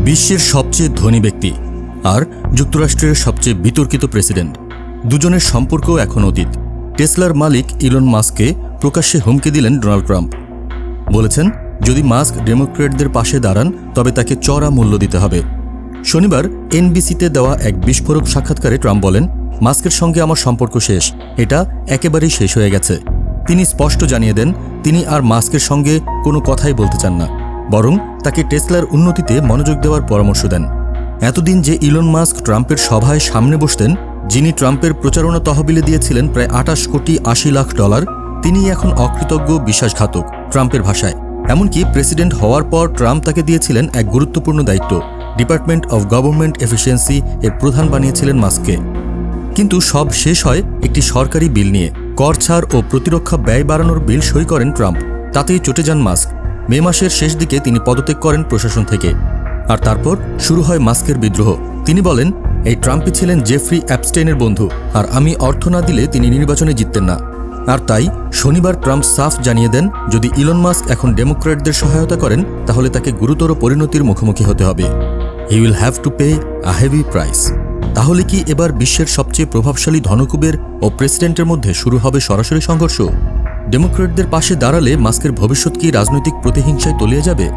বিশ্বের সবচেয়ে ধনী ব্যক্তি আর যুক্তরাষ্ট্রের সবচেয়ে বিতর্কিত প্রেসিডেন্ট, দুজনের সম্পর্ক এখন অতীত। টেসলার মালিক ইলন মাস্ককে প্রকাশ্যে হুমকি দিলেন ডোনাল্ড ট্রাম্প। বলেছেন, যদি মাস্ক ডেমোক্র্যাটদের পাশে দাঁড়ান তবে তাকে চড়া মূল্য দিতে হবে। শনিবার এনবিসিতে দেওয়া এক বিস্ফোরক সাক্ষাৎকারে ট্রাম্প বলেন, মাস্কের সঙ্গে আমার সম্পর্ক শেষ, এটা একেবারেই শেষ হয়ে গেছে। তিনি স্পষ্ট জানিয়ে দেন, তিনি আর মাস্কের সঙ্গে কোনো কথাই বলতে চান না, বরং তাকে টেসলার উন্নতিতে মনোযোগ দেওয়ার পরামর্শ দেন। এতদিন যে ইলন মাস্ক ট্রাম্পের সভায় সামনে বসতেন, যিনি ট্রাম্পের প্রচারণা তহবিলে দিয়েছিলেন প্রায় 28 কোটি 80 লাখ ডলার, তিনি এখন অকৃতজ্ঞ, বিশ্বাসঘাতক ট্রাম্পের ভাষায়। এমনকি প্রেসিডেন্ট হওয়ার পর ট্রাম্প তাকে দিয়েছিলেন এক গুরুত্বপূর্ণ দায়িত্ব, ডিপার্টমেন্ট অব গভর্নমেন্ট এফিসিয়েন্সি এর প্রধান বানিয়েছিলেন মাস্ককে। কিন্তু সব শেষ হয় একটি সরকারি বিল নিয়ে। কর ছাড় ও প্রতিরক্ষা ব্যয় বাড়ানোর বিল সই করেন ট্রাম্প, তাতেই চটে যান মাস্ক। মে মাসের শেষ দিকে তিনি পদত্যাগ করেন প্রশাসন থেকে। আর তারপর শুরু হয় মাস্কের বিদ্রোহ। তিনি বলেন, এই ট্রাম্পই ছিলেন জেফ্রি অ্যাপস্টেইনের বন্ধু, আর আমি অর্থ না দিলে তিনি নির্বাচনে জিততেন না। আর তাই শনিবার ট্রাম্প সাফ জানিয়ে দেন, যদি ইলন মাস্ক এখন ডেমোক্র্যাটদের সহায়তা করেন তাহলে তাকে গুরুতর পরিণতির মুখোমুখি হতে হবে। He will have to pay a heavy price. তাহলে কি এবার বিশ্বের সবচেয়ে প্রভাবশালী ধনকুবের ও প্রেসিডেন্টের মধ্যে শুরু হবে সরাসরি সংঘর্ষ? ডেমোক্র্যাটদের পাশে দাঁড়ালে মাস্কের ভবিষ্যৎ কি রাজনৈতিক প্রতিহিংসায় তলিয়ে যাবে?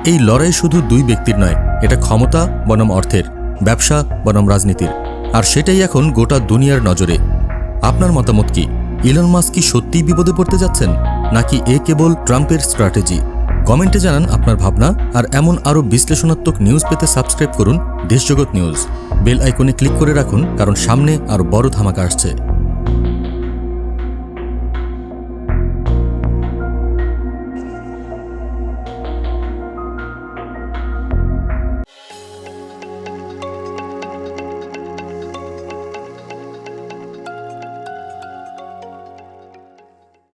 এই লড়াই শুধু দুই ব্যক্তির নয়, এটা ক্ষমতা বনাম অর্থের, ব্যবসা বনাম রাজনীতির। আর সেটাই এখন গোটা দুনিয়ার নজরে। আপনার মতামত কি? ইলন মাস্ক কি সত্যিই বিপদে পড়তে যাচ্ছেন, নাকি এ কেবল ট্রাম্পের স্ট্র্যাটেজি? কমেন্টে জানান আপনার ভাবনা। আর এমন আরও বিশ্লেষণাত্মক নিউজ পেতে সাবস্ক্রাইব করুন দেশজগৎ নিউজ। বেল আইকনে ক্লিক করে রাখুন, কারণ সামনে আরও বড় ধামাকা আসছে।